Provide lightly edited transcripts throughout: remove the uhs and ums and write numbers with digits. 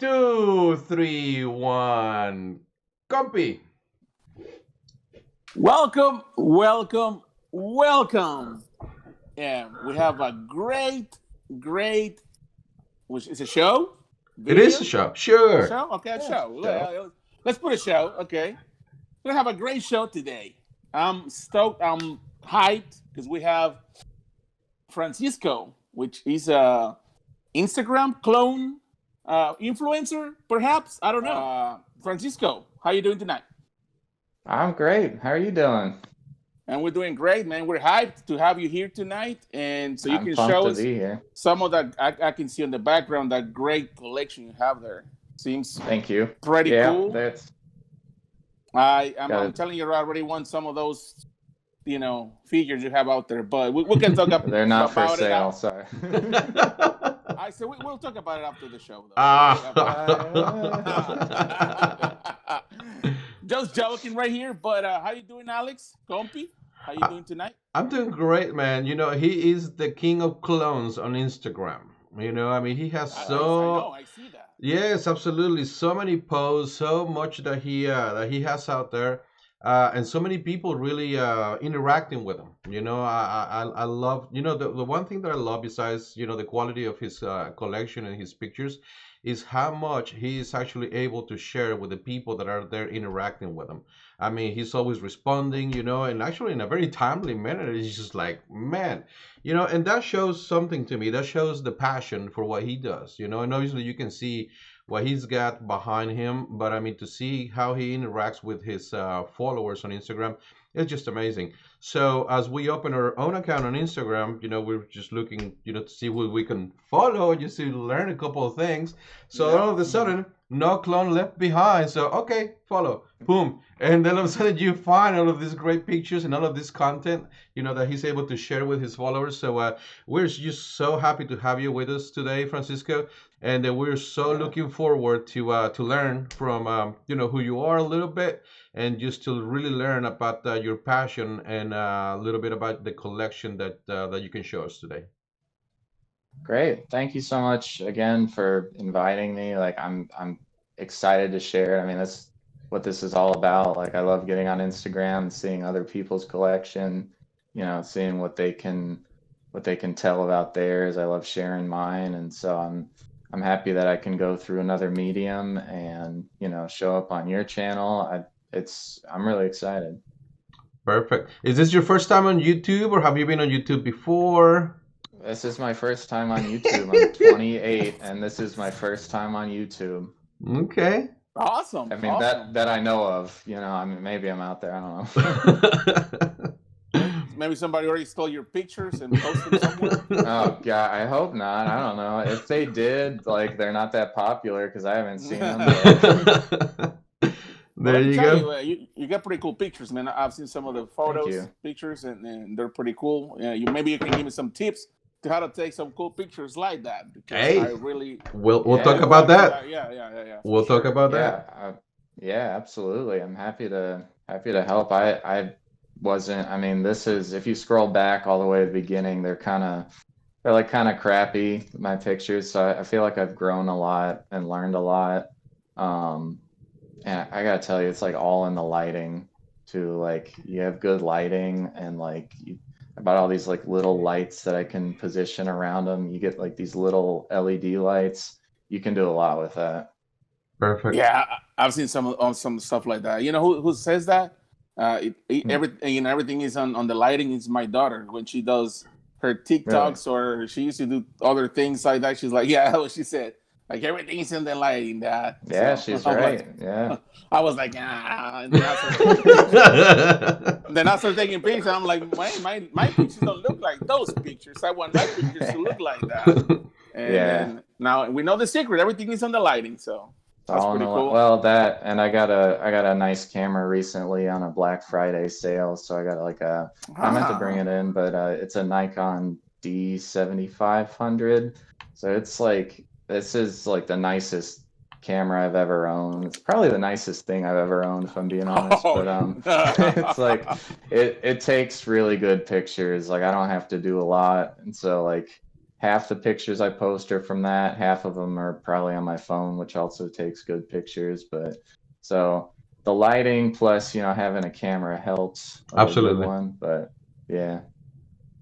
Two, three, one. Compy. Welcome. And we have a great, which is a show, It is a video, show. a Sure. show. Okay, a Yeah, show. show. Let's put a show. Okay, we're gonna have a great show today. I'm stoked. I'm hyped because we have Francisco, which is a Instagram clone influencer, perhaps. I don't know. Francisco, how you doing tonight? I'm great. How are you doing? And we're doing great, man. We're hyped to have you here tonight, and so you I'm can pumped show to us be here. some of that. I can see on the background that great collection you have there. Seems Thank you. pretty Yeah, cool. that's I'm got it. telling you, I already want some of those, figures you have out there. But we can talk They're not for about it. sale. Sorry. I said we'll talk about it after the show, though. Just joking right here. But how you doing, Alex? Compy? How you doing tonight? I'm doing great, man. He is the king of clones on Instagram. He has I know. so I see that. yes, absolutely, so many posts, so much that he has out there, and so many people really interacting with him. I love the one thing that I love besides the quality of his collection and his pictures is how much he is actually able to share with the people that are there interacting with him. I mean, he's always responding, and actually in a very timely manner. It's just like, man, and that shows something to me. That shows the passion for what he does, and obviously you can see what he's got behind him. But I mean, to see how he interacts with his followers on Instagram, it's just amazing. So as we open our own account on Instagram, we're just looking, to see who we can follow, just to learn a couple of things. So Yep. all of a sudden, no clone left behind. So okay, follow, boom, and then all of a sudden you find all of these great pictures and all of this content, that he's able to share with his followers. So we're just so happy to have you with us today, Francisco, and we're so Yeah. looking forward to learn from who you are a little bit, and just to really learn about your passion and a little bit about the collection that you can show us today. Great. Thank you so much again for inviting me. Like I'm excited to share. I mean, that's what this is all about. Like I love getting on Instagram and seeing other people's collection, seeing what they can tell about theirs. I love sharing mine, and so I'm happy that I can go through another medium and, show up on your channel. I'm really excited. Perfect. Is this your first time on YouTube, or have you been on YouTube before? This is my first time on YouTube. I'm 28, and this is my first time on YouTube. Okay. Awesome. I mean, awesome. that I know of. I mean, maybe I'm out there. I don't know. Maybe somebody already stole your pictures and posted them somewhere. Oh God, I hope not. I don't know. If they did, like, they're not that popular because I haven't seen them. But Well, There let me you tell go. you got pretty cool pictures, man. I've seen some of the thank photos, you. pictures, and they're pretty cool. Maybe you can give me some tips to how to take some cool pictures like that, because I Hey, really we'll Yeah, talk really about like to that. that. Yeah, for We'll talk sure. about yeah, that. yeah, absolutely. I'm happy to help. I wasn't. I mean, this is if you scroll back all the way to the beginning, they're like kind of crappy, my pictures. So I feel like I've grown a lot and learned a lot. Um, And I gotta tell you, it's like all in the lighting too. Like you have good lighting and like about all these like little lights that I can position around them. You get like these little LED lights. You can do a lot with that. Perfect. Yeah, I've seen some stuff like that. You know who says that? Hmm. Everything is on the lighting. Is my daughter when she does her Really? TikToks, or she used to do other things like that. She's like, yeah, what she said. Like everything is in the lighting. That Yeah, so she's I'm like, right. Yeah. I was like, ah, and then I started taking pictures. Then I started taking pictures. I'm like, my pictures don't look like those pictures. I want my pictures to look like that. And Yeah. then now we know the secret. Everything is on the lighting, so It's that's all in pretty the cool. well that and I got a nice camera recently on a Black Friday sale. So I got like I meant to bring Ah, it in, but it's a Nikon D7500. So it's like this is like the nicest camera I've ever owned. It's probably the nicest thing I've ever owned, if I'm being honest. oh, But it's like it takes really good pictures. Like I don't have to do a lot, and so like half the pictures I post are from that. Half of them are probably on my phone, which also takes good pictures. But so the lighting plus, having a camera helps, like a good Absolutely. one. But yeah, yeah,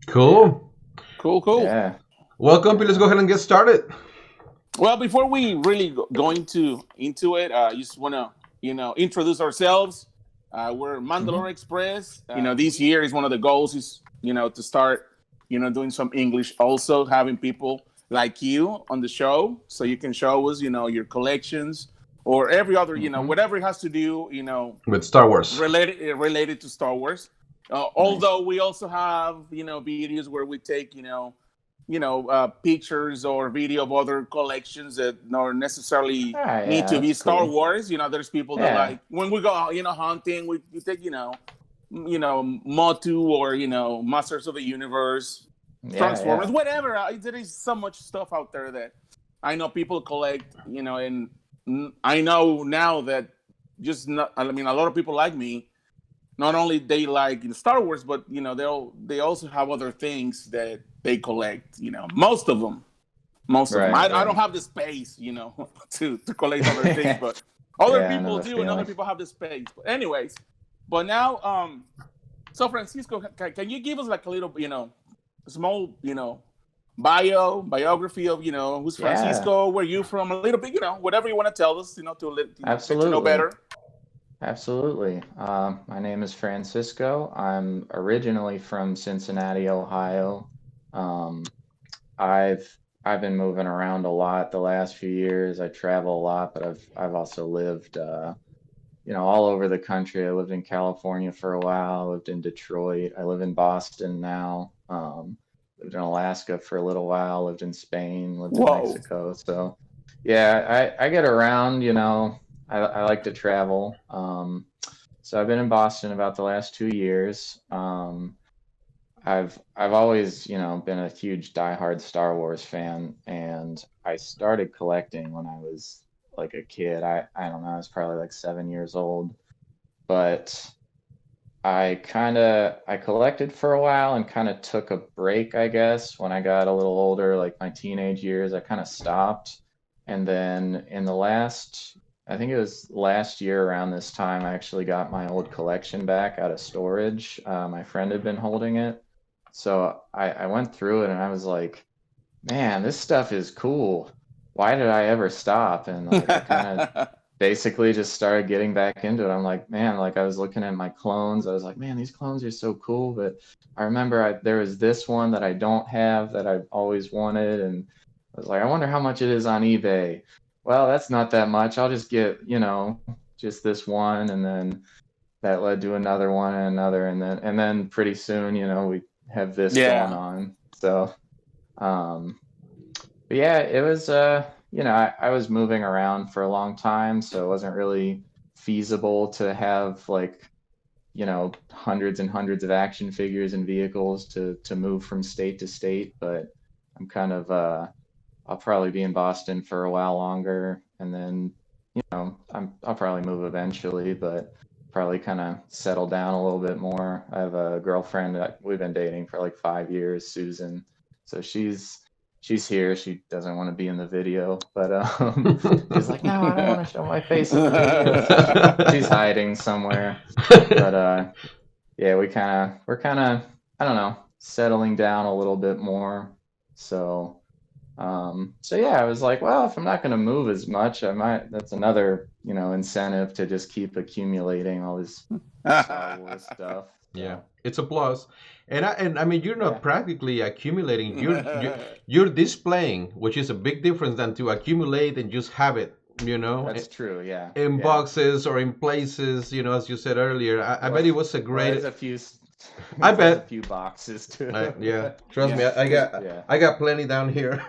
Cool. Cool, cool. yeah, Well, Compy, let's yeah. go ahead and get started. Well, before we really go into it, just want to introduce ourselves. We're Hmm. Mandalor Express. This year is one of the goals is to start doing some English. Also having people like you on the show, so you can show us your collections or every other Hmm. whatever it has to do With Star Wars. related to Star Wars. Nice. Although we also have videos where we take pictures or video of other collections that don't necessarily Ah, need yeah, to be that's Star cool. Wars. There's people that Yeah, like when we go hunting, we take Motu or Masters of the Universe, yeah, Transformers, yeah. whatever. There is so much stuff out there that I know people collect. And I know now that just not, I mean, a lot of people like me. Not only they like Star Wars, but they also have other things that they collect. Most of them. Right, I don't right. have the space, to collect other things, but other Yeah, I know people the do, and other feeling. people have the space. But anyways, but now, so Francisco, can you give us like a little, small, biography of, who's Yeah, Francisco, where you from, a little bit, whatever you want to tell us, get to know absolutely. better. Absolutely. My name is Francisco. I'm originally from Cincinnati, Ohio. Um, I've I've been moving around a lot the last few years. I travel a lot, but I've also lived all over the country. I lived in California for a while, I lived in Detroit. I live in Boston now. Lived in Alaska for a little while, lived in Spain, lived in Whoa. Mexico. So yeah, I get around, I like to travel. So I've been in Boston about the last 2 years. I've always, been a huge diehard Star Wars fan, and I started collecting when I was like a kid. I don't know, I was probably like 7 years old, but I collected for a while and kind of took a break, I guess, when I got a little older, like my teenage years. I kind of stopped, and then in the last, I think it was last year around this time, I actually got my old collection back out of storage. My friend had been holding it, so I went through it and I was like, man, this stuff is cool. Why did I ever stop? And like I kind of basically just started getting back into it. I'm like, man, like I was looking at my clones. I was like, man, these clones are so cool. But I remember there was this one that I don't have that I've always wanted. And I was like, I wonder how much it is on eBay. Well, that's not that much. I'll just get, just this one. And then that led to another one and another. And then pretty soon, we have this going Yeah. on. So, um, but yeah, it was I was moving around for a long time, so it wasn't really feasible to have like, hundreds and hundreds of action figures and vehicles to move from state to state, but I'm kind of I'll probably be in Boston for a while longer, and then, I'll probably move eventually, but probably kind of settle down a little bit more. I have a girlfriend that we've been dating for like 5 years, Susan. So she's here. She doesn't want to be in the video, but she's like, no, I don't want to show my face in the video. So she's hiding somewhere. But yeah, we're kind of I don't know, settling down a little bit more. So so yeah, I was like, well, if I'm not going to move as much, I might. That's another, incentive to just keep accumulating all this Star Wars stuff. Yeah, So it's a plus. And I mean, you're not yeah, practically accumulating. You're displaying, which is a big difference than to accumulate and just have it, that's true. Yeah, in yeah. boxes or in places, as you said earlier. I Well, bet it was a well, great. I there's a bet. few boxes too. Yeah, trust me, Yeah, I because got Yeah, I got plenty down here.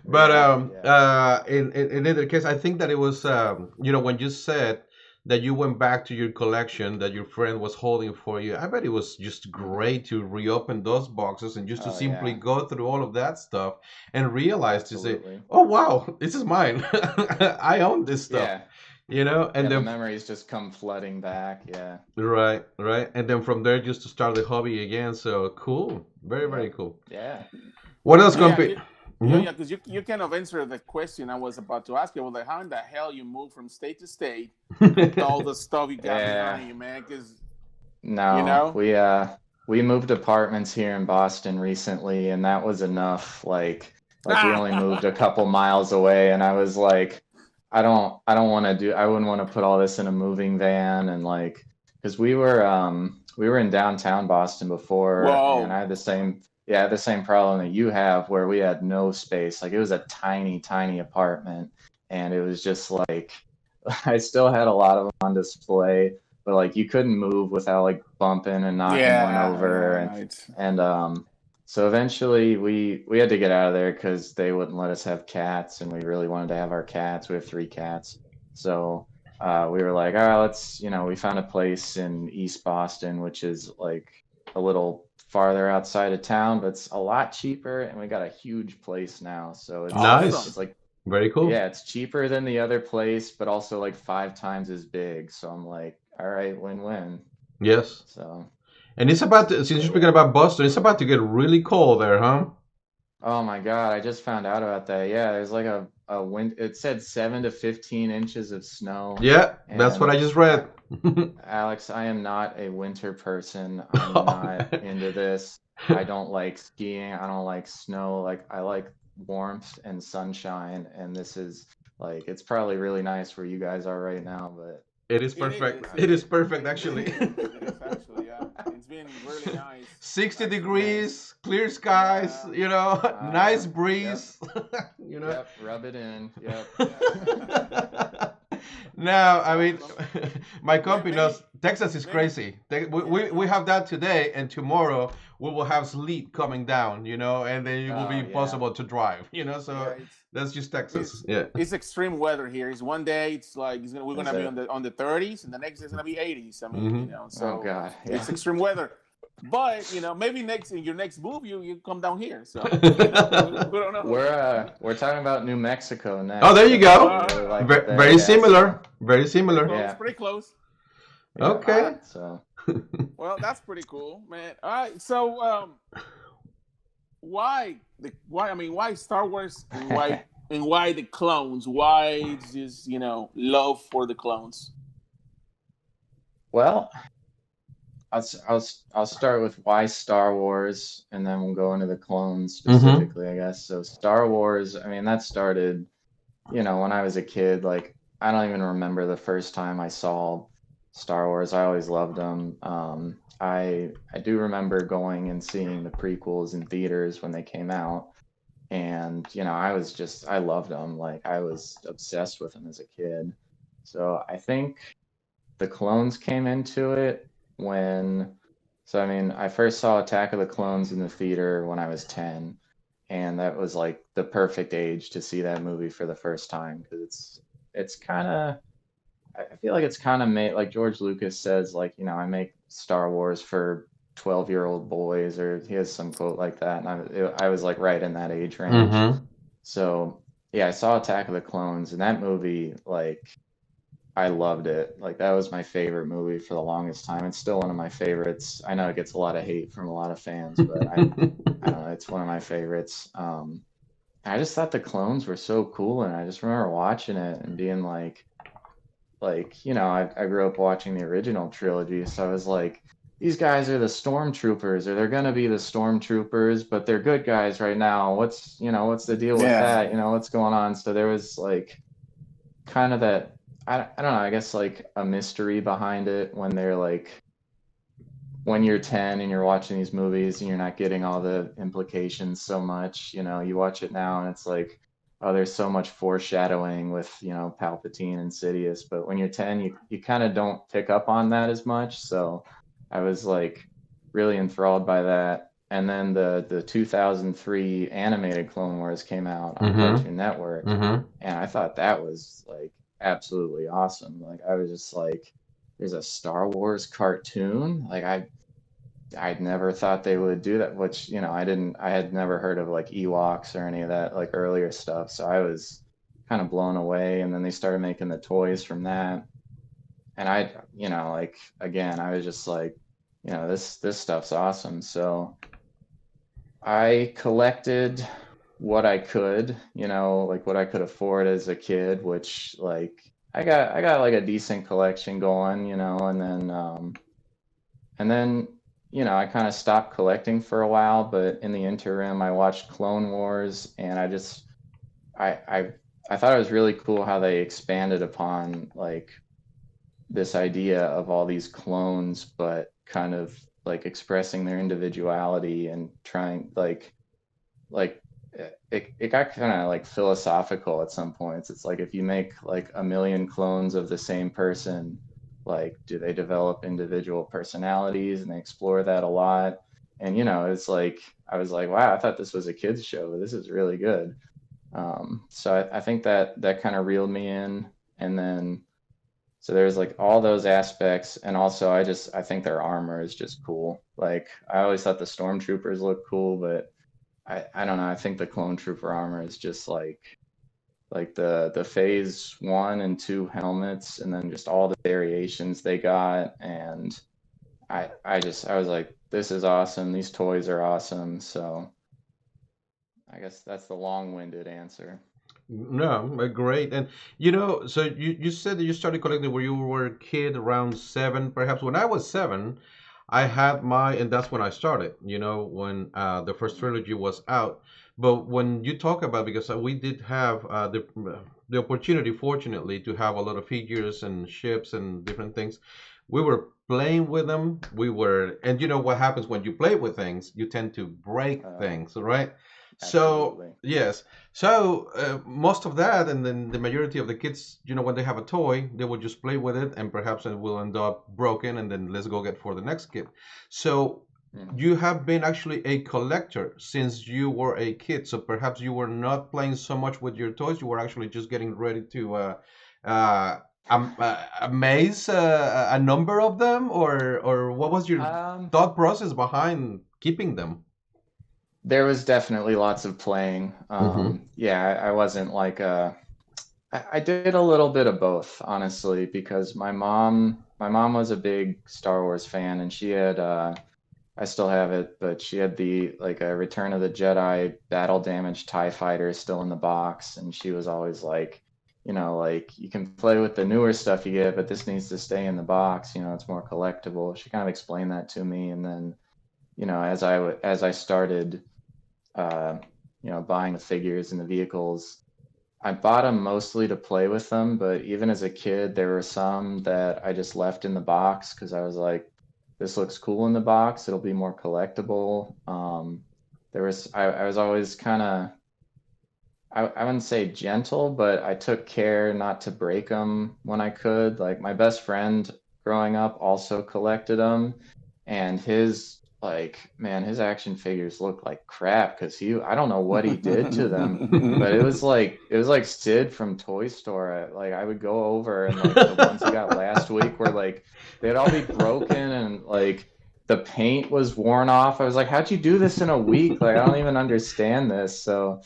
But yeah, yeah. in either case, I think that it was when you said that you went back to your collection that your friend was holding for you. I bet it was just great to reopen those boxes and just to Oh simply yeah, go through all of that stuff and realize to say, absolutely. oh wow, this is mine. I own this stuff. Yeah, And yeah. The then memories just come flooding back. Yeah, right, and then from there just to start the hobby again. So cool, very yep, very cool. yeah. What else, Yeah, compete? yeah, Hmm. yeah. Because you kind of answered the question I was about to ask you. Well, like, how in the hell you move from state to state with all the stuff you got Yeah. behind you, man? Because you No, know, we moved apartments here in Boston recently, and that was enough. Like we only moved a couple miles away, and I was like, I don't want to do, I wouldn't want to put all this in a moving van, and like, because we were in downtown Boston before, and whoa, I had the same, yeah, I had the same problem that you have, where we had no space. Like it was a tiny, tiny apartment, and it was just like, I still had a lot of them on display, but like you couldn't move without like bumping and knocking one over, yeah, it's and so eventually we had to get out of there because they wouldn't let us have cats, and we really wanted to have our cats. We have three cats, so we were like, all right, let's, we found a place in East Boston, which is like a little farther outside of town, but it's a lot cheaper, and we got a huge place now, so awesome. it's Nice. like, Very cool. yeah, it's cheaper than the other place, but also like 5 times as big. So I'm like, all right, win-win. Yes. So, And it's about to, since you're speaking about Boston, it's about to get really cold there, huh? oh my God, I just found out about that. Yeah, there's like a wind. It said 7 to 15 inches of snow, Yeah, that's what and I just read. Alex, I am not a winter person. I'm not into this. I don't like skiing. I don't like snow. Like I like warmth and sunshine, and this is like it's probably really nice where you guys are right now, but It is It perfect. is. It is perfect, actually. It is actually. Yeah, it's been really nice. 60 Actually. degrees, clear skies, Yeah. nice yep, breeze, you know. yep, rub it in. Yep. Yeah. Now, I Well, mean, my company maybe, knows Texas is maybe. crazy. Yeah, We yeah. have that today, and tomorrow we will have sleet coming down, and then it will be Oh yeah. impossible to drive, Yeah, so that's just Texas. it's Yeah. it's extreme weather here. It's one day it's like we're Is gonna be it? on the 30s, and the next day it's gonna be 80s. I mean, Hmm. Oh so God. Yeah. it's extreme weather. But maybe next in your next move you come down here. So we don't know. We're talking about New Mexico Oh, there next. you We go. really like it there. Very Yeah. similar. So Very Pretty similar. close, yeah. pretty close. Yeah. All right. Okay. So Well, that's pretty cool, man. All right. So why I mean why Star Wars and why the clones? Why just love for the clones? well, I'll start with why Star Wars, and then we'll go into the clones Mm-hmm. specifically, I guess. So Star Wars, I mean, that started, when I was a kid. Like I don't even remember the first time I saw Star Wars. I always loved them. I do remember going and seeing the prequels in theaters when they came out, and I loved them. Like I was obsessed with them as a kid. So I think the clones came into it when, so I mean, I first saw Attack of the Clones in the theater when I was 10, and that was like the perfect age to see that movie for the first time, because it's kind of, I feel like it's kind of made, like George Lucas says, like, I make Star Wars for 12-year-old boys, or he has some quote like that, and I was like right in that age range. Mm-hmm. So yeah, I saw Attack of the Clones, and that movie, like, I loved it. Like that was my favorite movie for the longest time. It's still one of my favorites. I know it gets a lot of hate from a lot of fans, but I don't know, it's one of my favorites. I just thought the clones were so cool, and I just remember watching it and being I grew up watching the original trilogy, so I was like, these guys are the stormtroopers, or they're gonna be the stormtroopers, but they're good guys right now. What's the deal with Yeah. that? What's going on? So there was like kind of that, I don't know, I guess like a mystery behind it when they're like, when you're 10 and you're watching these movies and you're not getting all the implications so much. You watch it now and it's like, oh, there's so much foreshadowing with, Palpatine and Sidious, but when you're 10, you kind of don't pick up on that as much. So I was like really enthralled by that. And then the 2003 animated Clone Wars came out on Mm-hmm. Cartoon Network, Mm-hmm. and I thought that was like absolutely awesome. Like I was just like, there's a Star Wars cartoon. Like I'd never thought they would do that, which, I had never heard of like Ewoks or any of that like earlier stuff. So I was kind of blown away. And then they started making the toys from that. And like again, I was just like, this stuff's awesome. So I collected what I could, like what I could afford as a kid, which like I got like a decent collection going, and then I kind of stopped collecting for a while, but in the interim I watched Clone Wars, and I I I thought it was really cool how they expanded upon like this idea of all these clones, but kind of like expressing their individuality and trying like it got kind of like philosophical at some points. It's like if you make like a million clones of the same person, like do they develop individual personalities? And they explore that a lot. And it's like I was like, wow, I thought this was a kids show, but this is really good. So I think that kind of reeled me in. And then so there's like all those aspects, and also I think their armor is just cool. Like I always thought the stormtroopers looked cool, but I don't know. I think the clone trooper armor is just like the phase 1 and 2 helmets, and then just all the variations they got. And I was like, this is awesome. These toys are awesome. So I guess that's the long-winded answer. No, great. And so you said that you started collecting when you were a kid, around 7, perhaps. When I was 7, I had and that's when I started. When the first Mhm. trilogy was out. But when you talk about, because we did have the opportunity, fortunately, to have a lot of figures and ships and different things. We were playing with them. And you know what happens when you play with things? You tend to break Oh, things, right? So absolutely. yes. So most of that, and then the majority of the kids, when they have a toy, they will just play with it, and perhaps it will end up broken, and then let's go get for the next kid. So Mhm. you have been actually a collector since you were a kid. So perhaps you were not playing so much with your toys. You were actually just getting ready to uh, amaze a number of them, or what was your Um, thought process behind keeping them? there was definitely lots of playing. Mm-hmm. Yeah, I wasn't like I did a little bit of both, honestly, because my mom was a big Star Wars fan, and she had I still have it, but she had the like a Return of the Jedi battle damaged TIE fighter still in the box, and she was always like, like you can play with the newer stuff you get, but this needs to stay in the box, it's more collectible. She kind of explained that to me, and then, as I started uh, buying the figures and the vehicles, I bought them mostly to play with them, but even as a kid, there were some that I just left in the box because I was like, this looks cool in the box. It'll be more collectible. I was always kind of, I wouldn't say gentle, but I took care not to break them when I could. Like my best friend growing up also collected them, and his action figures look like crap because I don't know what he did to them, but it was like Sid from Toy Store. I would go over, and like the ones he got last week were like they'd all be broken, and like the paint was worn off. I was like, how'd you do this in a week? Like I don't even understand this. So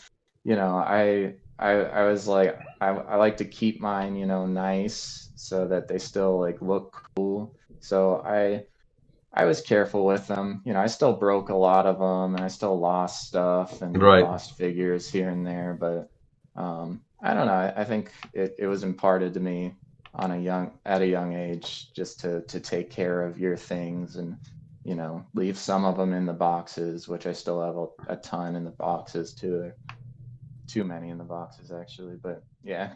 I was like, I like to keep mine, nice so that they still like look cool. So I was careful with them. I still broke a lot of them, and I still lost stuff and Right. lost figures here and there. But I don't know. I think it was imparted to me at a young age, just to take care of your things, and leave some of them in the boxes, which I still have a ton in the boxes too. Too many in the boxes actually, but yeah.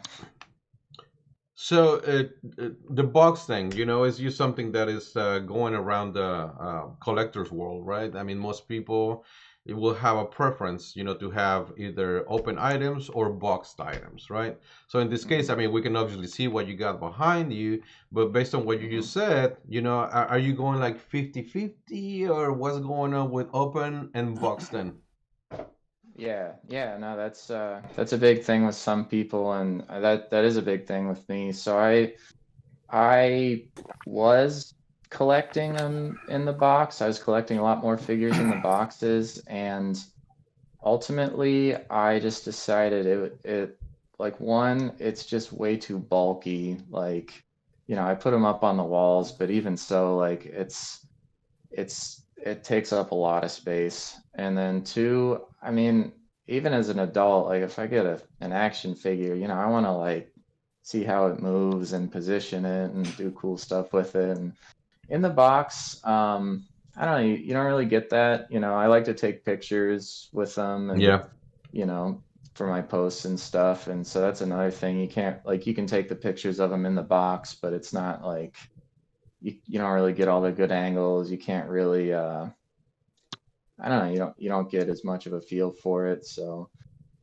So the box thing, is just something that is going around the collector's world, right? I mean, most people it will have a preference, to have either open items or boxed items, right? So in this case, I Hmm. mean, we can obviously see what you got behind you, but based on what you Hmm. just said, are you going like 50-50, or what's going on with open and boxed in? Yeah, no, that's a big thing with some people, and that is a big thing with me. So I was collecting them in the box. I was collecting a lot more figures in the boxes, and ultimately I just decided it like one, it's just way too bulky. Like, I put them up on the walls, but even so, like it's it takes up a lot of space. And then two, I mean, even as an adult, like if I get an action figure, I want to like see how it moves and position it and do cool stuff with it. And in the box, I don't know, you don't really get that. I like to take pictures with them and, Yeah. you know, for my posts and stuff. And so that's another thing. You can't like you can take the pictures of them in the box, but it's not like you don't really get all the good angles. You can't really I don't know, you don't get as much of a feel for it. So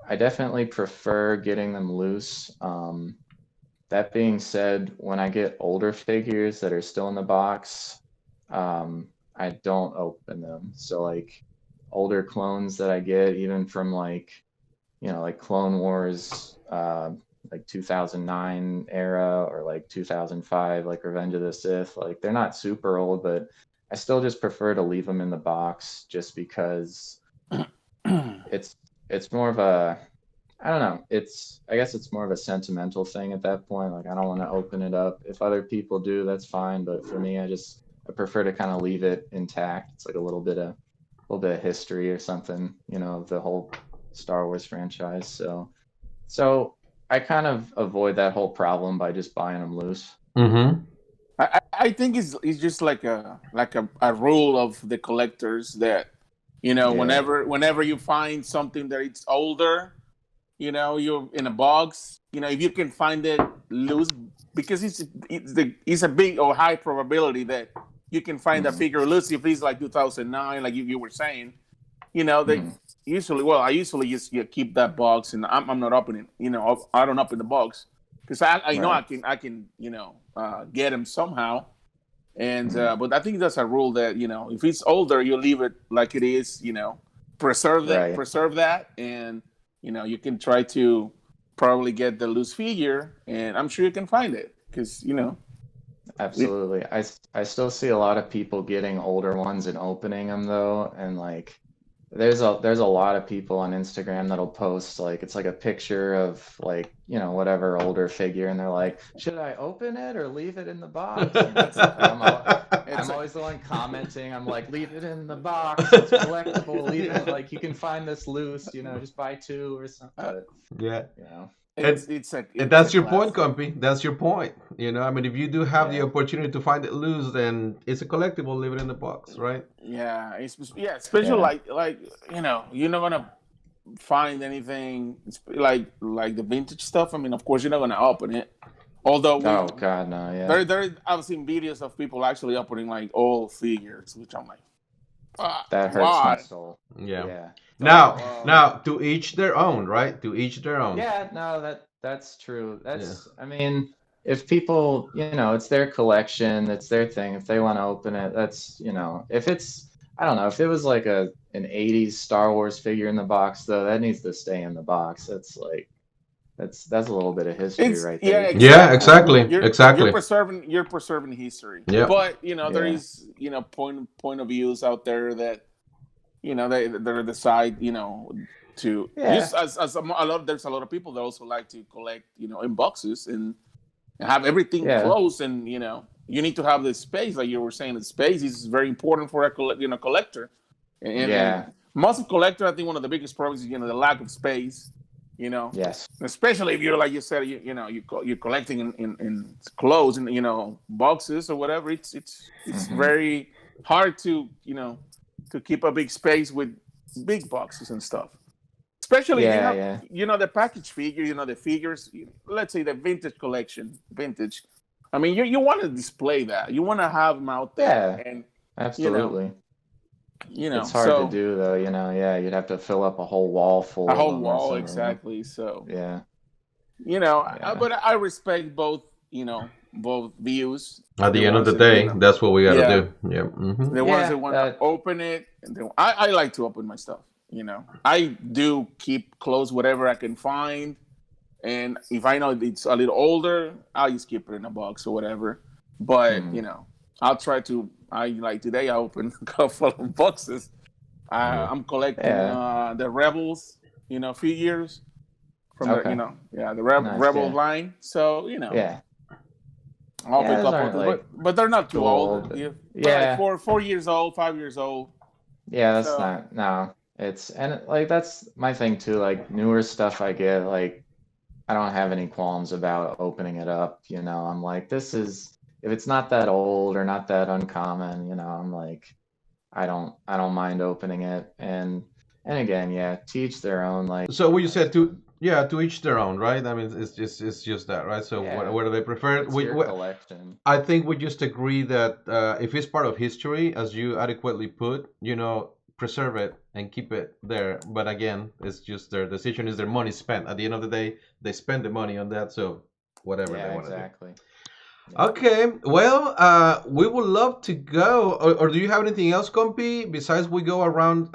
I definitely prefer getting them loose. That being said, when I get older figures that are still in the box, I don't open them. So like older clones that I get, even from like Clone Wars, like 2009 era or like 2005, like Revenge of the Sith, like they're not super old, but I still just prefer to leave them in the box just because it's it's more of a I don't know. I guess it's more of a sentimental thing at that point. Like I don't want to open it up. If other people do, that's fine. But for me, I prefer to kind of leave it intact. It's like a little bit of history or something, of the whole Star Wars franchise. So I kind of avoid that whole problem by just buying them loose. Mm-hmm. I think it's just like a rule of the collectors that Yeah. whenever you find something that it's older, you're in a box, if you can find it loose, because it's a big or high probability that you can find a Hmm. figure loose if it's like 2009, like you were saying. They Hmm. usually, well, I usually just keep that box, and I'm not opening. I don't open the box because I know Right. I can get them somehow. And Hmm. but I think that's a rule that if it's older, you leave it like it is. Right. Preserve that, and you can try to probably get the loose figure, and I'm sure you can find it because it, Absolutely. I still see a lot of people getting older ones and opening them though, and like there's a lot of people on Instagram that'll post like it's like a picture of like, whatever older figure and they're like, "Should I open it or leave it in the box?" And it's like it's I'm a, always the one commenting. I'm like, "Leave it in the box. It's collectible. Leave it Yeah. like you can find this loose, just buy two or something." uh, But, Yeah. you know, And and it's a that's your point, classic. Compy. That's your point. I mean, if you do have the yeah. opportunity to find it loose, then it's a collectible. Leave it in the box, right? Yeah, especially Yeah. like you're not gonna find anything like the vintage stuff. I mean, of course, you're not gonna open it. Although Oh God, no, yeah. I've seen videos of people actually opening like old figures, which I'm like, That hurts my why? soul. Yeah. Yeah. So Now, to each their own, right? To each their own. Yeah, no, that's true. Yeah. I mean, if people, it's their collection, it's their thing. If they want to open it, if it's, I don't know, if it was like an 80s Star Wars figure in the box though, that needs to stay in the box. That's like that's a little bit of history it's right there. yeah, You can Yeah. kind of, exactly. Exactly. You're Exactly. preserving history, Yep. but there yeah. is point of views out there that they decide to Yeah. just as a lot there's a lot of people that also like to collect in boxes and have everything Yeah. close, and you need to have the space, like you were saying. The space is very important for a collector, and Yeah. most of collector, I think one of the biggest problems is the lack of space, you know Yes. especially if you're like you said, you're collecting in clothes and boxes or whatever. It's Hmm. very hard to keep a big space with big boxes and stuff, especially if you Yeah, have yeah. the package figure, the figures, let's say the vintage collection, vintage. I mean, you want to display that, you want to have them out there, Yeah, and you know absolutely. It's hard to so do though, yeah, you'd have to fill up a whole wall a full of whole them or wall, something. exactly. So Yeah. Yeah. but I respect both, both views. At The the end of ones the that day, that's what we got to yeah, do. Yeah. Mm-hmm. the ones that Yeah, want to open it, and I like to open my stuff. I do keep close whatever I can find, and if I know it's a little older, I'll just keep it in a box or whatever. But mhm, I'll try to. I like today. I opened a couple of boxes. Yeah. I'm collecting yeah. the Rebels, figures from the Okay. yeah, the Nice. Rebel Yeah. line. So Yeah. I'll Yeah, pick those up on aren't this, like but they're not too too old. old. Yeah, they're like Yeah, 4 years old, 5 years old. yeah, that's So not no. It's and like that's my thing too. Like newer stuff I get, like I don't have any qualms about opening it up. I'm like, this is if it's not that old or not that uncommon, I'm like, I don't mind opening it. And again, yeah, teach their own. Like, So what you said to, yeah, to each their own, right? I mean, it's just that, right? So yeah, whether they prefer, it's your collection. I think we just agree that if it's part of history, as you adequately put, preserve it and keep it there. But again, it's just their decision, is their money spent. At the end of the day, they spend the money on that, so whatever they Yeah, want to do. exactly. Yeah. Okay, well, we would love to go. Or do you have anything else, Compy, besides we go around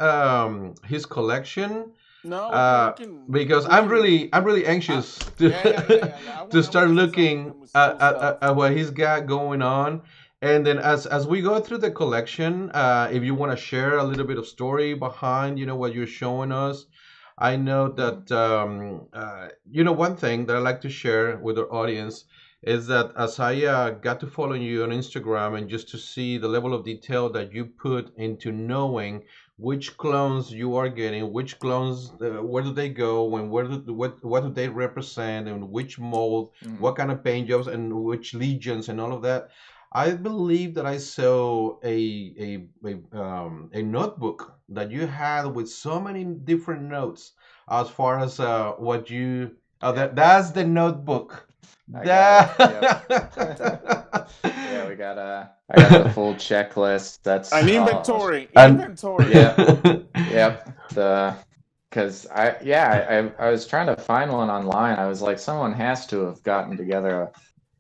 his collection? no, uh, because we can. I'm really Uh, anxious yeah. to I want start to see some looking cool stuff. at what he's got going on, and then as we go through the collection, if you want to share a little bit of story behind what you're showing us. I know Hmm. that one thing that I like to share with our audience is that as I got to follow you on Instagram and just to see the level of detail that you put into knowing which clones you are getting, which clones, where do they go, and what do they represent, and which mold, Hmm. what kind of paint jobs, and which legions, and all of that. I believe that I saw a notebook that you had with so many different notes as far as what you. Oh, Yep, that's the notebook. I got it. Yep. Yeah, I got the full checklist. That's An all. inventory, and inventory. Yep, yep. Because I was trying to find one online. I was like, someone has to have gotten together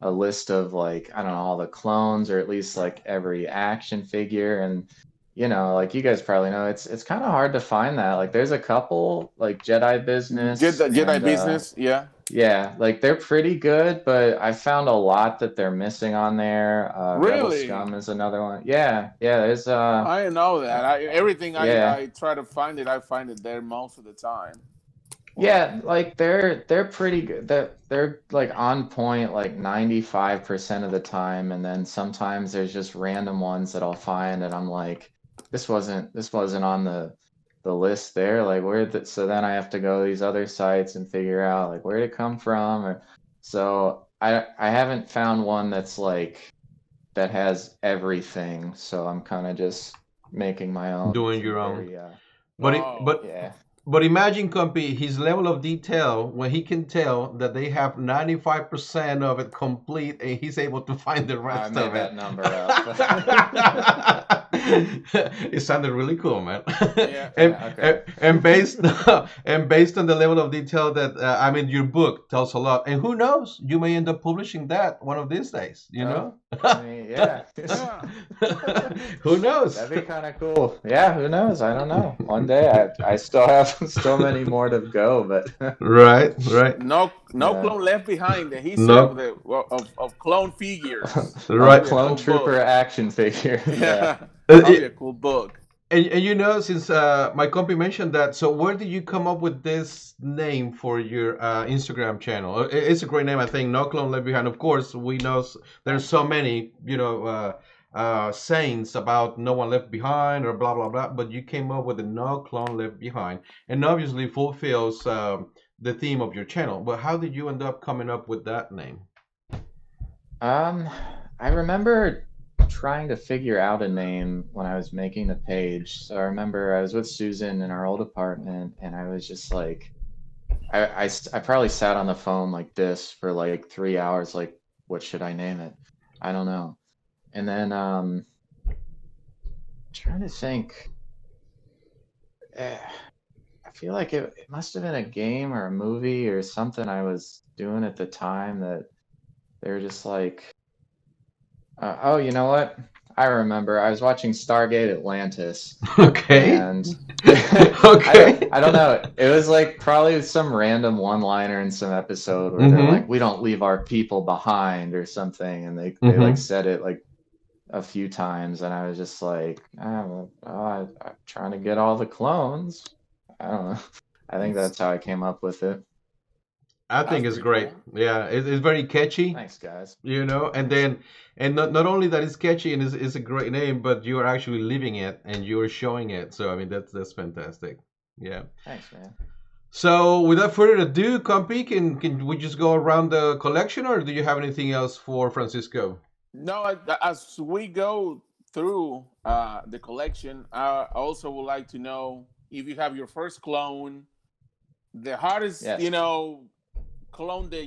a list of like, I don't know, all the clones or at least like every action figure. And like you guys probably know, it's kind of hard to find that. Like there's a couple like Jedi Business Jedi and business. Yeah. yeah, like they're pretty good, but I found a lot that they're missing on there. Rebel Really? Scum is another one. Yeah, yeah, there's I didn't know that. Everything yeah. I try to find it, I find it there most of the time. Yeah, Wow. like they're pretty good. They're like on point like 95% of the time, and then sometimes there's just random ones that I'll find and I'm like, this wasn't on the list there. Like so then I have to go to these other sites and figure out like where would it come from or so I haven't found one that's like that has everything, so I'm kind of just making my own. doing It's your own. very But it, Oh. but yeah. but imagine, Compy, his level of detail when he can tell that they have 95% of it complete, and he's able to find the I rest made of it. that number up. It sounded really cool, man. Yeah. and, Yeah, and okay. and based and based on the level of detail that I mean, your book tells a lot. And who knows, you may end up publishing that one of these days. You Oh, know. I mean, yeah. Yeah. Who knows? That'd be kind of cool. Yeah, who knows? I don't know. One day I still have still many more to go, but Right, right. No yeah. clone left behind. He said No, of clone figures. That'll Of right. be a clone cool trooper book. action figures. Yeah. Yeah. Uh, That'll be a it- cool book. and since my company mentioned that, so where did you come up with this name for your Instagram channel? It's a great name, I think. No Clone Left Behind. Of course, we know there's so many, sayings about no one left behind or blah blah blah. But you came up with the No Clone Left Behind, and obviously fulfills the theme of your channel. But how did you end up coming up with that name? Um, I remember trying to figure out a name when I was making the page. So I remember I was with Susan in our old apartment, and I was just like, I probably sat on the phone like this for like 3 hours, like, what should I name it? I don't know. And then trying to think. eh, I feel like it must have been a game or a movie or something I was doing at the time that they were just like, oh, you know what? I remember. I was watching Stargate Atlantis, Okay. and Okay. I don't know. It was like probably some random one-liner in some episode where they're like, Mm-hmm. "We don't leave our people behind" or something, and they like Mm-hmm. said it like a few times, and I was just like, I'm trying to get all the clones. I don't know. I think that's how I came up with it. I That's think it's pretty great. cool. Yeah, it's very catchy, Thanks, guys. and Thanks. then and not only that it's catchy and it's a great name, but you are actually living it and you're showing it. So I mean that's fantastic. Yeah. Thanks, man. So without further ado, Compy, can we just go around the collection, or do you have anything else for Francisco? No, as we go through the collection, I also would like to know if you have your first clone, the hardest, Yes. clone that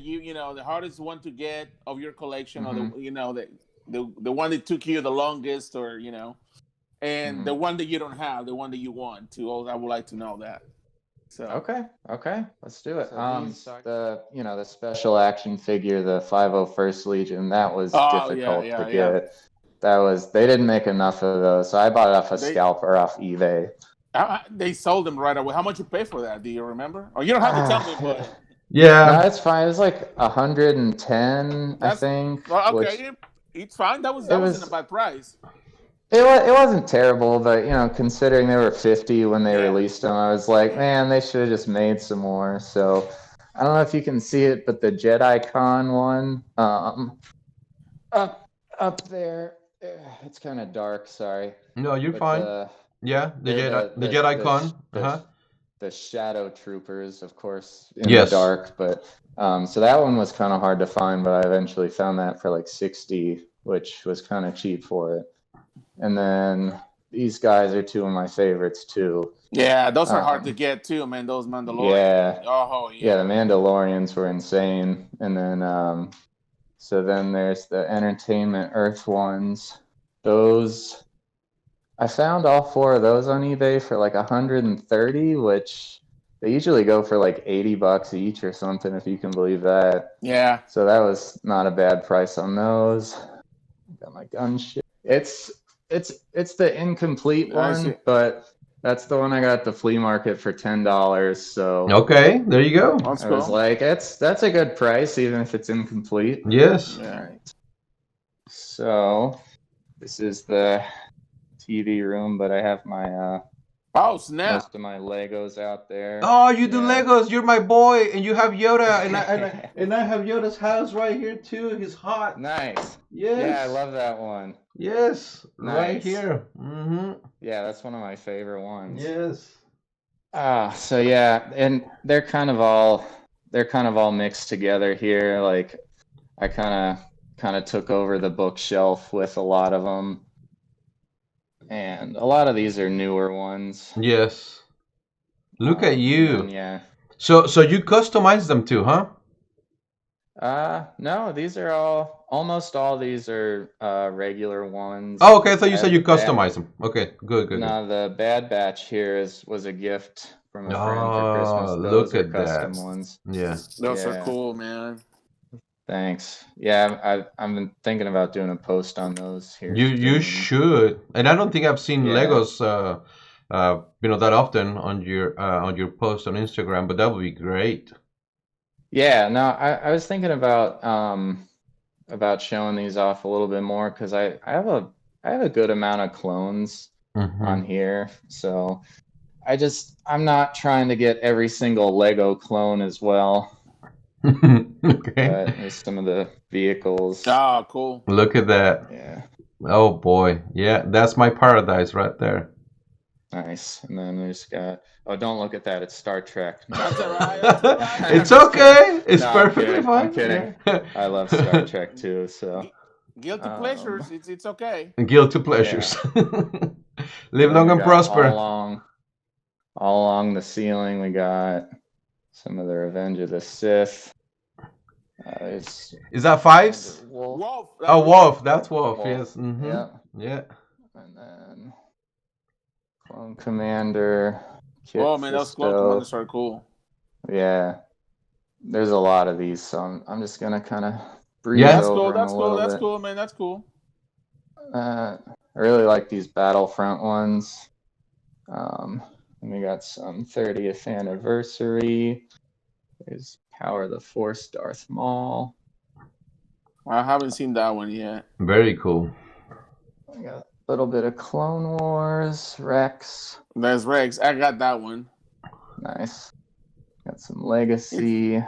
the hardest one to get of your collection, or Mm-hmm. the one that took you the longest, or and Mm-hmm. the one that you don't have, the one that you want to. I would like to know that. So, Okay. Okay. Let's do it. so these are. The special action figure, the 501st Legion, that was Oh yeah, difficult to yeah, yeah. get. They didn't make enough of those, so I bought it off a They scalp or off eBay. they sold them right away. How much you pay for that? Do you remember? Oh, you don't have to tell me, Ah, but no, Yeah. it's fine. It was like 110, I that's think, well, which okay. It's fine. it That wasn't a was. bad price. It wasn't terrible, but considering they were 50 when they Yeah, released them, I was like, yeah. man, they should have just made some more. So I don't know if you can see it, but the Jedi Con one, up there, it's kind of dark, sorry, No, you're but fine. Yeah, they're The Jedi Con. the Uh-huh. the Shadow Troopers, of course, in the Yes. dark. But so that one was kind of hard to find, but I eventually found that for like 60, which was kind of cheap for it. And then these guys are two of my favorites too. Yeah, those are hard to Um, get too, man. Those Mandalorian. yeah, Oh yeah, the yeah. Mandalorians were insane. And then so then there's the Entertainment Earth ones. Those I found all four of those on eBay for like 130, which they usually go for like $80 each or something, if you can believe that. Yeah. So that was not a bad price on those. Got my gun shit. It's the incomplete I see. one, but that's the one I got at the flea market for $10. So Okay, there you go. That's I was cool. like, that's a good price, even if it's incomplete. Yes. All Yeah. right. So this is the TV room, but I have my Oh snap! most of my Legos out there. Oh, you do Yeah. Legos. You're my boy, and you have Yoda, and I have Yoda's house right here too. He's hot. Nice. Yeah, I Yes. love that one. Yes. Right Nice. here. Mm-hmm. Yeah, that's one of my favorite ones. Yes. So yeah, and they're kind of all mixed together here. Like I kind of took over the bookshelf with a lot of them, and a lot of these are newer ones. Yes. Look at And then you. yeah. So you customize them too, huh? No, these are almost all these are regular ones. Oh, okay. I thought I you said have you the bad customize them. Okay. Good. Good. Good. No, the Bad Batch here was a gift from a friend for Oh, Christmas. Those look are at custom that. ones. Yeah. Those are Yeah, cool, man. thanks. Yeah, I've been thinking about doing a post on those here You soon. should. And I don't think I've seen Yeah. Legos that often on your post on Instagram, but that would be great. Yeah, no, I was thinking about showing these off a little bit more because I have a good amount of clones Hmm. on here. So I'm not trying to get every single Lego clone as well. Okay. But there's some of the vehicles. Oh, cool. Look at that. Yeah, Oh boy. Yeah, that's my paradise right there. nice. And then we just got. Oh, don't look at that. It's Star Trek. No, That's all sorry. right. That's all right. It's I'm just kidding. okay. It's No, I'm perfectly kidding. I'm fine. kidding. Yeah. I love Star Trek too. So, Gu- Guilty um, pleasures. It's okay. Guilty yeah. pleasures. And Live then long we and got prosper. all along the ceiling. We got some of the Revenge of the Sith. There's Is that Commander fives? Wolf. Wolf. That's Oh, Wolf. Wolf. That's Wolf. Wolf. Yes. Mm-hmm. Yeah. Yeah. And then Clone Commander, Kit Oh man, those clone Fisto. commanders are cool. Yeah, there's a lot of these, so I'm just gonna kind of breeze Yeah. That's cool. over them That's a cool. little That's bit. cool, man. That's cool. I really like these Battlefront ones. And we got some 30th anniversary. There's Power of the Force, Darth Maul. I haven't seen that one yet. Very cool. I got a little bit of Clone Wars, Rex. There's Rex. I got that one. Nice. Got some Legacy.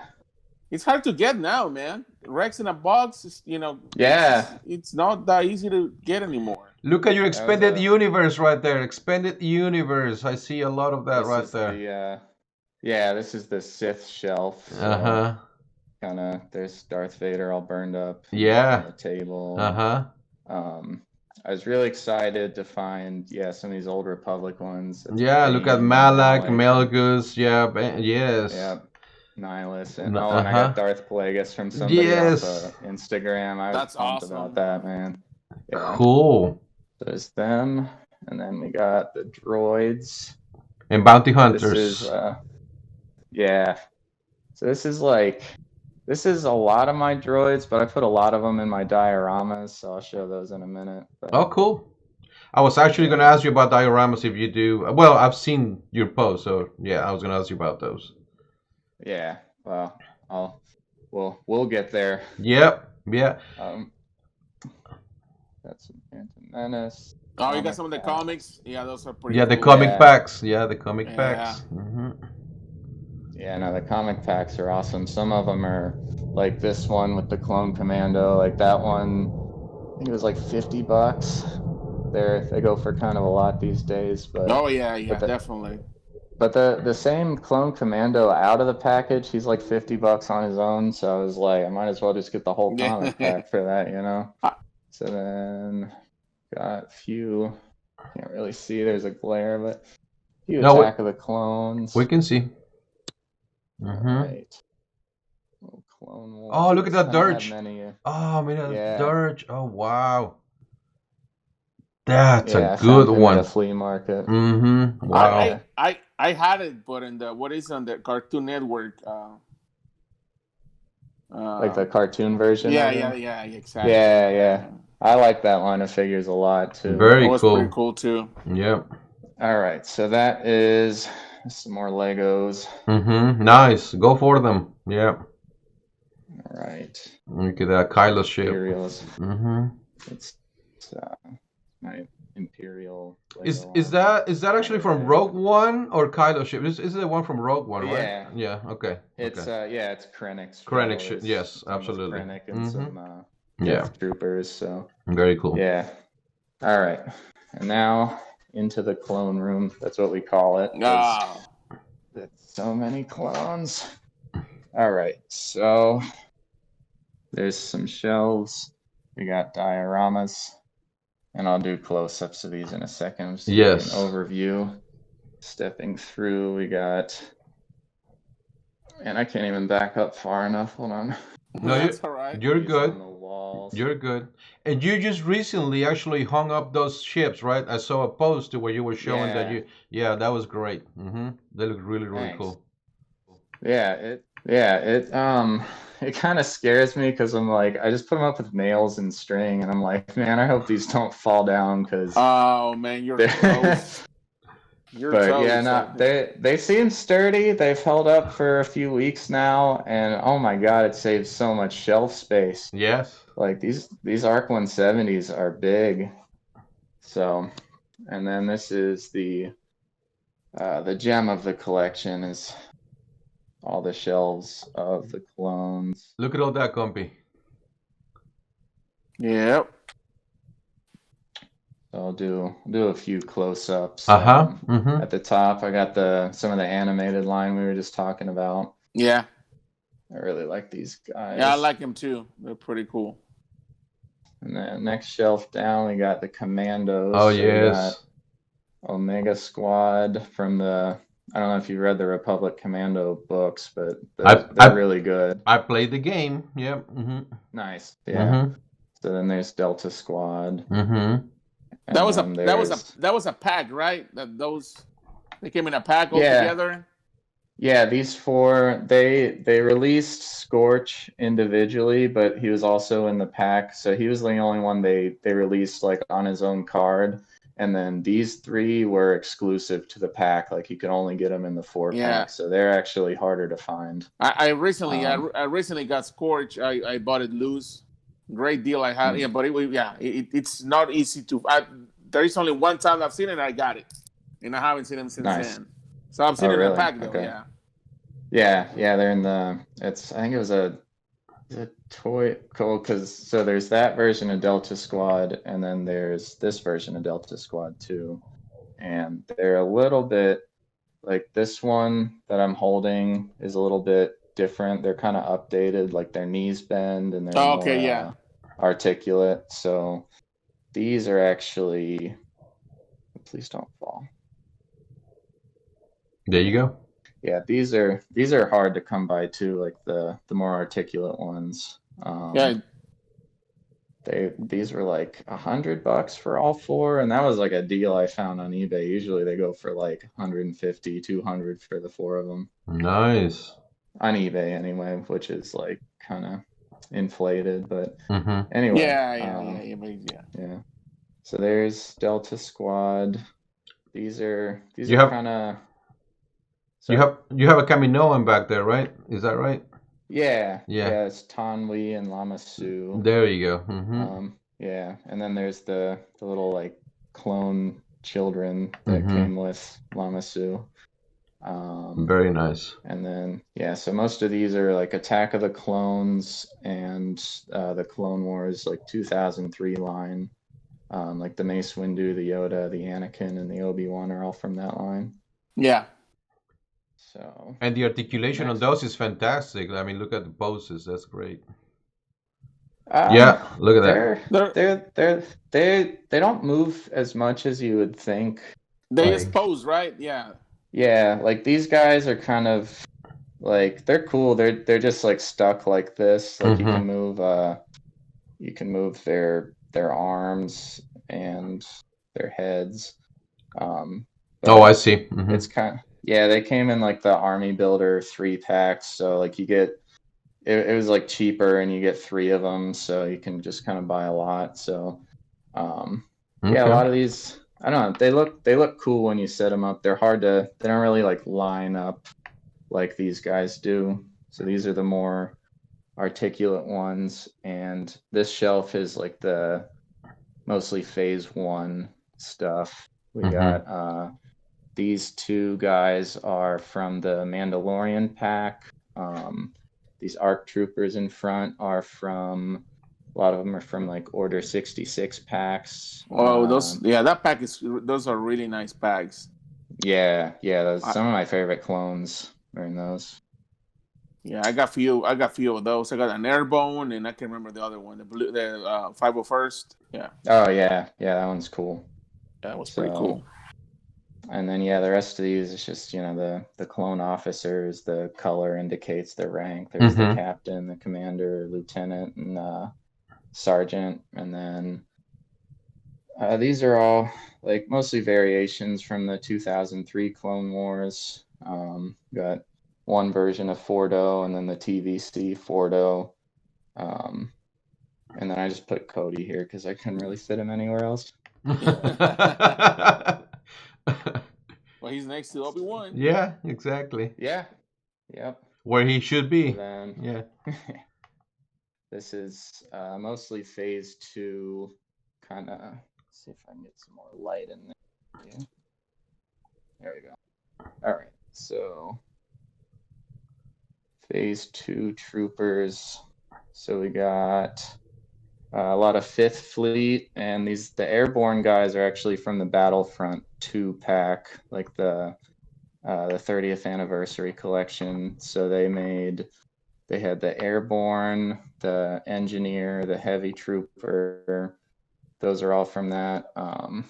It's hard to get now, man. Rex in a box, is, Yeah, it's not that easy to get anymore. Look at your that was expanded a. universe right there. Expanded universe. I see a lot of that This right is there. the. Yeah, this is the Sith shelf. Uh So huh. kind of there's Darth Vader all burned up on Yeah. the table, Uh and huh. I was really excited to find some of these old Republic ones. That's Yeah. Look at Bane and Malak, Malak and Melgus. Yeah. Yes. yeah, Nihilus Uh and I got huh. Darth Plagueis from somebody off Yes. Instagram. I was That's pumped about awesome. that, man. Yeah, Cool. there's them, and then we got the droids. And bounty This is hunters. yeah. So this is a lot of my droids, but I put a lot of them in my dioramas, so I'll show those in a minute. Oh, But cool. I was actually going to yeah, ask you about dioramas if you do. Well, I've seen your post, so yeah, I was going to ask you about those. yeah. Well, I'll we'll get there. Yep. Yeah. Um, that's some Phantom Menace Oh, you got comic some of the packs. comics? Yeah, those are pretty Yeah, the cool. comic Yeah, packs. Yeah, the comic Yeah. packs. yeah. No, the comic packs are awesome. Some of them are like this one with the Clone Commando. Like that one, I think it was like $50. They go for kind of a lot these days, Oh yeah, but yeah, the definitely. But the same Clone Commando out of the package, he's like $50 on his own. So I was like, I might as well just get the whole comic Yeah. pack for that, you know? Ah, So then got a few, can't really see, there's a glare, but a few No, Attack of the Clones. we can see. All Mm-hmm. right. Little Clone Oh, look at Wars. that I don't have Dirge. many. Oh, man, that Yeah. Dirge. Oh, wow. That's a Yeah, I good found him at a one. flea market. Mm-hmm. Wow. I had it, but in the what is on the Cartoon Network? Like the cartoon version Yeah, of yeah, him. yeah, exactly. Yeah. I like that line of figures a lot too. That Very was pretty cool. cool too. Yep. All right, so that is some more Legos. Mm-hmm. Nice. Go for them. Yeah. All right. Look at that Kylo ship. Imperials. Mm-hmm. It's my Imperial Is Lego is army. that is that actually from Rogue One or Kylo ship? Is it the one from Rogue One, right? Yeah. Yeah. Okay. It's Okay. it's Krennic's Krennic show. ship. It's Yes, done with absolutely. Krennic and Mm-hmm. some Yeah. Death Troopers. So Very cool. yeah. All right, and now into the clone room. That's what we call it. 'cause Ah, there's so many clones. All right, so there's some shelves. We got dioramas, and I'll do close-ups of these in a second. Just to give you Yes. an overview. Stepping through, we got, and I can't even back up far enough. Hold on. No, that's all right. you're These good. on the walls. You're good. And you just recently actually hung up those ships, right? I saw a post where you were showing that Yeah. you. Yeah, that was great. Mm-hmm. They look really, really Thanks. cool. Yeah, it kind of scares me because I'm like, I just put them up with nails and string, and I'm like, man, I hope these don't fall down because. Oh man, you're toast. You're But toast. yeah, no, they seem sturdy. They've held up for a few weeks now, and oh my God, it saves so much shelf space. Yes. Like these ARC 170s are big. So, and then this is the gem of the collection is all the shelves of the clones. Look at all that, compy. Yep. So I'll do a few close-ups. Uh-huh. Mm-hmm. At the top, I got some of the animated line we were just talking about. Yeah. I really like these guys. Yeah, I like them too. They're pretty cool. And then next shelf down, we got the Commandos. Oh, So we yes. got Omega Squad from the. I don't know if you read the Republic Commando books, but they're really good. I played the game. Yep. Mm-hmm. Nice. Yeah. Mm-hmm. So then there's Delta Squad. Mm-hmm. That was a pack, right? They came in a pack all together. Yeah, these four they released Scorch individually, but he was also in the pack, so he was the only one they released like on his own card. And then these three were exclusive to the pack, like you could only get them in the 4-pack, so they're actually harder to find. I recently got Scorch. I bought it loose. Great deal I had. Yeah, but it's not easy to. There is only one time I've seen it and I got it. And I haven't seen him since then. So I've seen it in the pack though, yeah. Yeah, they're in the. It's I think it was a toy cool because so there's that version of Delta Squad, and then there's this version of Delta Squad too, and they're a little bit like this one that I'm holding is a little bit different. They're kind of updated, like their knees bend and they're Oh, okay, more yeah. articulate. So these are actually, please don't fall. There you go. Yeah, these are hard to come by too, like the more articulate ones. Yeah. These were like $100 for all four, and that was like a deal I found on eBay. Usually they go for like 150, 200 for the four of them Nice. on eBay anyway, which is like kind of inflated. But Mm-hmm. anyway, Yeah. yeah. So there's Delta Squad. These are You have kind of you sorry. have you have a Kaminoan back there, right? Is that right? Yeah, Yeah. yeah. It's Tanwi and Lama Su. There you go. Mm-hmm. Yeah, and then there's the little like clone children that Mm-hmm. came with Lama Su. Very nice. And then yeah, so most of these are like Attack of the Clones and the Clone Wars like 2003 line. Like the Mace Windu, the Yoda, the Anakin, and the Obi-Wan are all from that line. Yeah. So And the articulation on next, those is fantastic. I mean, look at the poses. That's great. um, Yeah, look at that. they're They're they don't move as much as you would think. they Like expose, right? Yeah. yeah, like these guys are kind of like they're cool. They're just like stuck like this. Like Mm-hmm. you can move their arms and their heads. Oh, I But see. Mm-hmm. it's kind of yeah, they came in like the Army Builder 3 packs, so like you get it was like cheaper and you get three of them, so you can just kind of buy a lot. So um, yeah, a Okay. lot of these I don't know, they look cool when you set them up. They don't really like line up like these guys do. So these are the more articulate ones, and this shelf is like the mostly phase one stuff. We Mm-hmm. got these two guys are from the Mandalorian pack. These ARC troopers in front are from a lot of them are from like Order 66 packs. Oh, that pack is those are really nice packs. Yeah, those, I, some of my favorite clones are in those. yeah, I got few of those. I got an airborne, and I can remember the other one, the 501st. Yeah, Oh yeah, that one's cool. that was pretty So cool. and then yeah, the rest of these is just the clone officers. The color indicates their rank. There's the Mm-hmm. captain, the commander, lieutenant, and sergeant. And then these are all like mostly variations from the 2003 Clone Wars. Got one version of Fordo, and then the TVC Fordo. Um, and then I just put Cody here because I couldn't really fit him anywhere else. Well, he's next to Obi-Wan. Yeah, exactly. Yeah, yep. Where he should So be. then Yeah. this is mostly phase two, kind of. See if I can get some more light in there. Yeah. There we go. All right, so phase two troopers. So we got a lot of Fifth Fleet, and the airborne guys are actually from the Battlefront 2 pack, like the 30th anniversary collection. So they had the airborne, the engineer, the heavy trooper. Those are all from that. I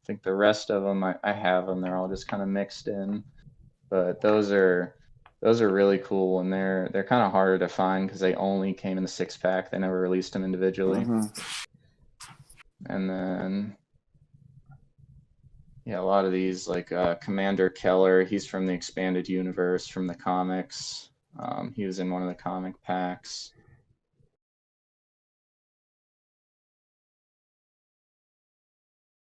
think the rest of them, I have them. They're all just kind of mixed in, but those are really cool, and they're kind of harder to find because they only came in the 6 pack. They never released them individually. Mm-hmm. And then yeah, a lot of these like Commander Keller. He's from the expanded universe from the comics. He was in one of the comic packs.